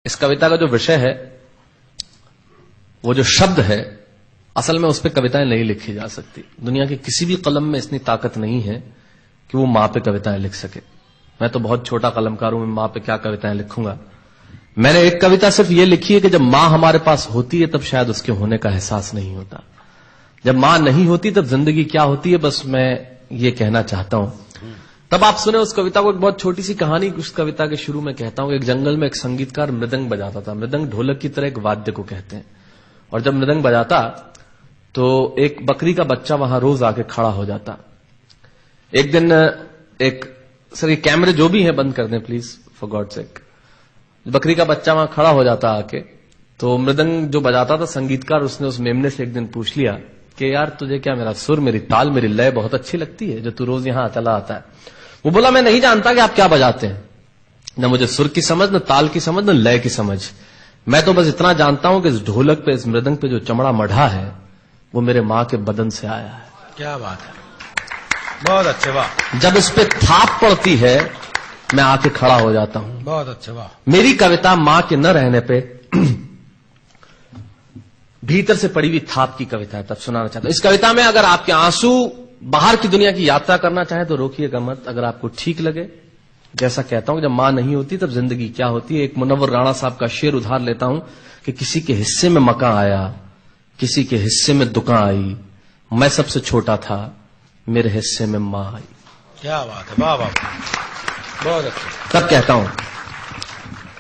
इस कविता का जो विषय है, वो जो शब्द है, असल में उस पर कविताएं नहीं लिखी जा सकती। दुनिया की किसी भी कलम में इतनी ताकत नहीं है कि वो मां पे कविताएं लिख सके। मैं तो बहुत छोटा कलमकार हूं, मैं मां पे क्या कविताएं लिखूंगा। मैंने एक कविता सिर्फ ये लिखी है कि जब मां हमारे पास होती है तब शायद उसके होने का एहसास नहीं होता। जब मां नहीं होती तब जिंदगी क्या होती है, बस मैं ये कहना चाहता हूं। तब आप सुने उस कविता को। एक बहुत छोटी सी कहानी उस कविता के शुरू में कहता हूं। एक जंगल में एक संगीतकार मृदंग बजाता था। मृदंग ढोलक की तरह एक वाद्य को कहते हैं। और जब मृदंग बजाता तो एक बकरी का बच्चा वहां रोज आके खड़ा हो जाता। एक दिन सर ये कैमरे जो भी हैं बंद कर दें प्लीज, फॉर गॉड सेक। बकरी का बच्चा वहां खड़ा हो जाता आके, तो मृदंग जो बजाता था संगीतकार, उसने उस मेमने से एक दिन पूछ लिया कि यार तुझे क्या मेरा सुर, मेरी ताल, मेरी लय बहुत अच्छी लगती है जो तू रोज यहां चला आता है। वो बोला मैं नहीं जानता कि आप क्या बजाते हैं, न मुझे सुर की समझ, न ताल की समझ, न लय की समझ। मैं तो बस इतना जानता हूं कि इस ढोलक पे, इस मृदंग पे जो चमड़ा मढ़ा है वो मेरे मां के बदन से आया है। क्या बात है, बहुत अच्छे, वाह। जब इस पे थाप पड़ती है मैं आके खड़ा हो जाता हूं। बहुत अच्छे, वाह। मेरी कविता मां के न रहने पे भीतर से पड़ी हुई थाप की कविता है, तब सुनाना चाहता हूं। इस कविता में अगर आपके आंसू बाहर की दुनिया की यात्रा करना चाहे तो रोकिएगा मत। अगर आपको ठीक लगे, जैसा कहता हूं जब मां नहीं होती तब जिंदगी क्या होती है। एक मुनव्वर राणा साहब का शेर उधार लेता हूं कि किसी के हिस्से में मकान आया, किसी के हिस्से में दुकान आई, मैं सबसे छोटा था, मेरे हिस्से में मां आई। क्या बात है, वाह वाह, बहुत अच्छा। तब कहता हूं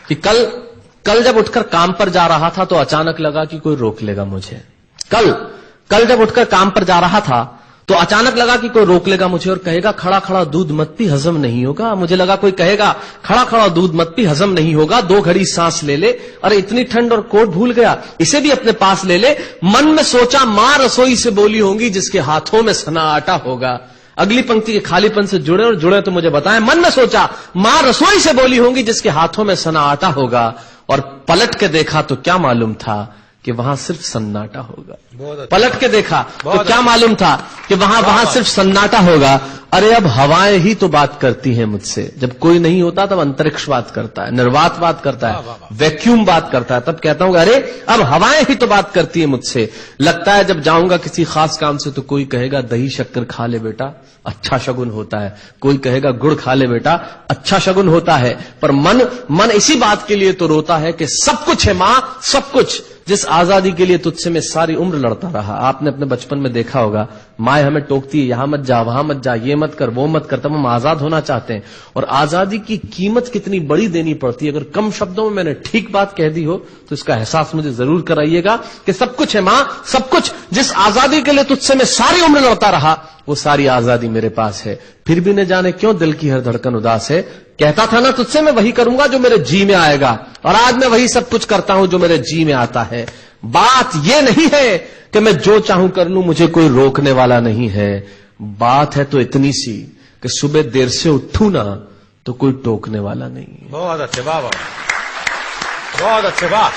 कि कल जब उठकर काम पर जा रहा था तो अचानक लगा कि कोई रोक लेगा मुझे। कल जब उठकर काम पर जा रहा था तो अचानक लगा कि कोई रोक लेगा मुझे और कहेगा खड़ा खड़ा दूध मत पी, हजम नहीं होगा। मुझे लगा कोई कहेगा खड़ा खड़ा दूध मत पी, हजम नहीं होगा। 2 घड़ी सांस ले ले, अरे इतनी ठंड और कोट भूल गया, इसे भी अपने पास ले ले। मन में सोचा मां रसोई से बोली होंगी जिसके हाथों में सना आटा होगा। अगली पंक्ति के खालीपन से जुड़े तो मुझे बताएं। मन में सोचा मां रसोई से बोली होंगी जिसके हाथों में सना आटा होगा, और पलट के देखा तो क्या मालूम था कि वहां सिर्फ सन्नाटा होगा। पलट के देखा तो क्या मालूम था कि वहां सिर्फ सन्नाटा होगा। अरे अब हवाएं ही तो बात करती हैं मुझसे। जब कोई नहीं होता तब अंतरिक्ष बात करता है, निर्वात बात करता है, वैक्यूम बात करता है। तब कहता हूं अरे अब हवाएं ही तो बात करती है मुझसे। लगता है जब जाऊंगा किसी खास काम से तो कोई कहेगा दही शक्कर खा ले बेटा, अच्छा शगुन होता है। कोई कहेगा गुड़ खा ले बेटा, अच्छा शगुन होता है। पर मन इसी बात के लिए तो रोता है कि सब कुछ है मां, सब कुछ। जिस आजादी के लिए तुझसे मैं सारी उम्र लड़ता रहा। आपने अपने बचपन में देखा होगा माए हमें टोकती है, यहां मत जा, वहां मत जा, ये मत कर, वो मत कर। तब हम आजाद होना चाहते हैं और आजादी की कीमत कितनी बड़ी देनी पड़ती है। अगर कम शब्दों में मैंने ठीक बात कह दी हो तो इसका एहसास मुझे जरूर कराइएगा कि सब कुछ है मां, सब कुछ। जिस आजादी के लिए तुझसे मैं सारी उम्र लड़ता रहा वो सारी आजादी मेरे पास है। फिर भी न जाने क्यों दिल की हर धड़कन उदास है। कहता था ना तुझसे मैं वही करूंगा जो मेरे जी में आएगा, और आज मैं वही सब कुछ करता हूं जो मेरे जी में आता है। बात यह नहीं है कि मैं जो चाहूं कर लूं, मुझे कोई रोकने वाला नहीं है। बात है तो इतनी सी कि सुबह देर से उठूं ना तो कोई टोकने वाला नहीं है। बहुत अच्छे, वाह वाह, बहुत अच्छे, वाह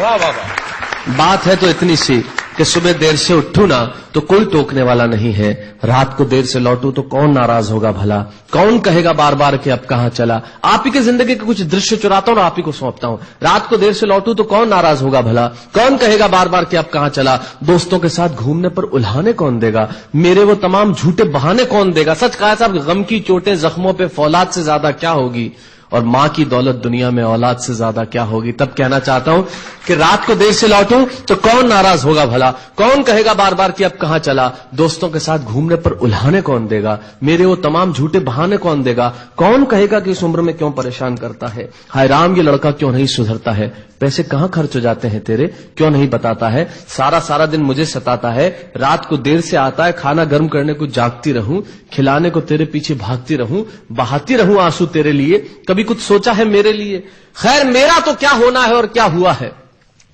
वाह वाह वाह। बात है तो इतनी सी कि सुबह देर से उठूं ना तो कोई टोकने वाला नहीं है। रात को देर से लौटूं तो कौन नाराज होगा भला, कौन कहेगा बार बार कि अब कहां चला। आप ही की जिंदगी के कुछ दृश्य चुराता हूं और आप ही को सौंपता हूं। रात को देर से लौटूं तो कौन नाराज होगा भला, कौन कहेगा बार बार कि अब कहां चला। दोस्तों के साथ घूमने पर उल्हाने कौन देगा, मेरे वो तमाम झूठे बहाने कौन देगा। सच कहा साहब, गम की चोटें जख्मों पे फौलाद से ज्यादा क्या होगी, और मां की दौलत दुनिया में औलाद से ज्यादा क्या होगी। तब कहना चाहता हूं कि रात को देर से लौटूं तो कौन नाराज होगा भला, कौन कहेगा बार बार कि अब कहां चला। दोस्तों के साथ घूमने पर उल्हाने कौन देगा, मेरे वो तमाम झूठे बहाने कौन देगा। कौन कहेगा कि इस उम्र में क्यों परेशान करता है। हाय राम, ये लड़का क्यों नहीं सुधरता है। पैसे कहां खर्च हो जाते हैं तेरे, क्यों नहीं बताता है। सारा दिन मुझे सताता है, रात को देर से आता है, खाना गर्म करने को जागती रहूं, खिलाने को तेरे पीछे भागती रहूं, बहाती रहूं आंसू तेरे लिए। कभी कुछ सोचा है मेरे लिए। खैर मेरा तो क्या होना है और क्या हुआ है,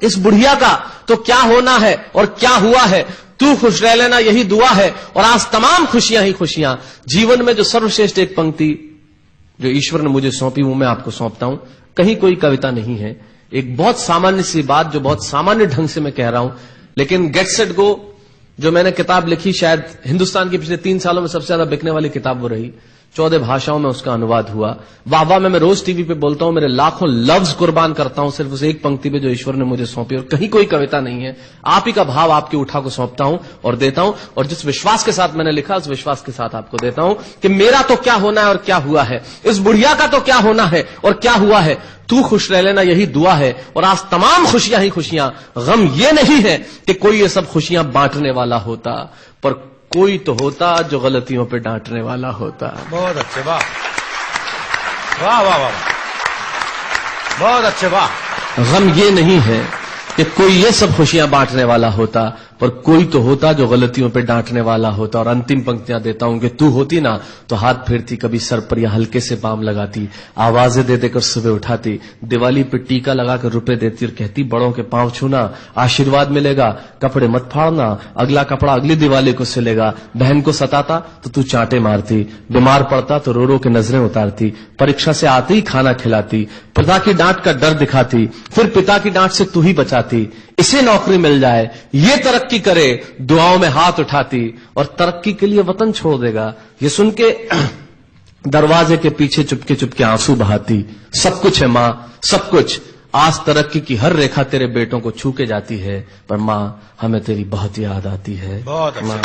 इस बुढ़िया का तो क्या होना है और क्या हुआ है। तू खुश रह लेना यही दुआ है, और आज तमाम खुशियां ही खुशियां। जीवन में जो सर्वश्रेष्ठ एक पंक्ति जो ईश्वर ने मुझे सौंपी वो मैं आपको सौंपता हूं। कहीं कोई कविता नहीं है, एक बहुत सामान्य सी बात जो बहुत सामान्य ढंग से मैं कह रहा हूं। लेकिन गेट सेट गो जो मैंने किताब लिखी, शायद हिंदुस्तान के पिछले 3 सालों में सबसे ज्यादा बिकने वाली किताब वो रही। 14 भाषाओं में उसका अनुवाद हुआ। वाह वाह में मैं रोज टीवी पे बोलता हूं, मेरे लाखों लफ्ज कुर्बान करता हूं सिर्फ उस एक पंक्ति पे जो ईश्वर ने मुझे सौंपी, और कहीं कोई कविता नहीं है। आप ही का भाव आपकी उठा को सौंपता हूं और देता हूं, और जिस विश्वास के साथ मैंने लिखा उस विश्वास के साथ आपको देता हूं कि मेरा तो क्या होना है और क्या हुआ है, इस बुढ़िया का तो क्या होना है और क्या हुआ है, तू खुश रह लेना यही दुआ है। और आज तमाम खुशियां ही खुशियां, गम ये नहीं है कि कोई ये सब खुशियां बांटने वाला होता, पर कोई तो होता जो गलतियों पे डांटने वाला होता। बहुत अच्छे, वाह वाह वाह वाह, बहुत अच्छे, वाह। गम ये नहीं है कि कोई ये सब खुशियां बांटने वाला होता, पर कोई तो होता जो गलतियों पे डांटने वाला होता। और अंतिम पंक्तियां देता हूं कि तू होती ना तो हाथ फेरती, कभी सर पर या हल्के से बाम लगाती, आवाजें दे देकर सुबह उठाती, दिवाली पे टीका लगाकर रुपए देती और कहती बड़ों के पांव छूना आशीर्वाद मिलेगा, कपड़े मत फाड़ना, अगला कपड़ा अगली दिवाली को सिलेगा। बहन को सताता तो तू चांटे मारती, बीमार पड़ता तो रो रो के नजरें उतारती, परीक्षा से आते ही खाना खिलाती, पिता की डांट का डर दिखाती, फिर पिता की डांट से तू ही बचाती, इसे नौकरी मिल जाए, ये तरक्की करे, दुआओं में हाथ उठाती, और तरक्की के लिए वतन छोड़ देगा ये सुन के दरवाजे के पीछे चुपके चुपके आंसू बहाती। सब कुछ है मां, सब कुछ, आज तरक्की की हर रेखा तेरे बेटों को छू के जाती है, पर मां हमें तेरी बहुत याद आती है। बहुत अच्छा।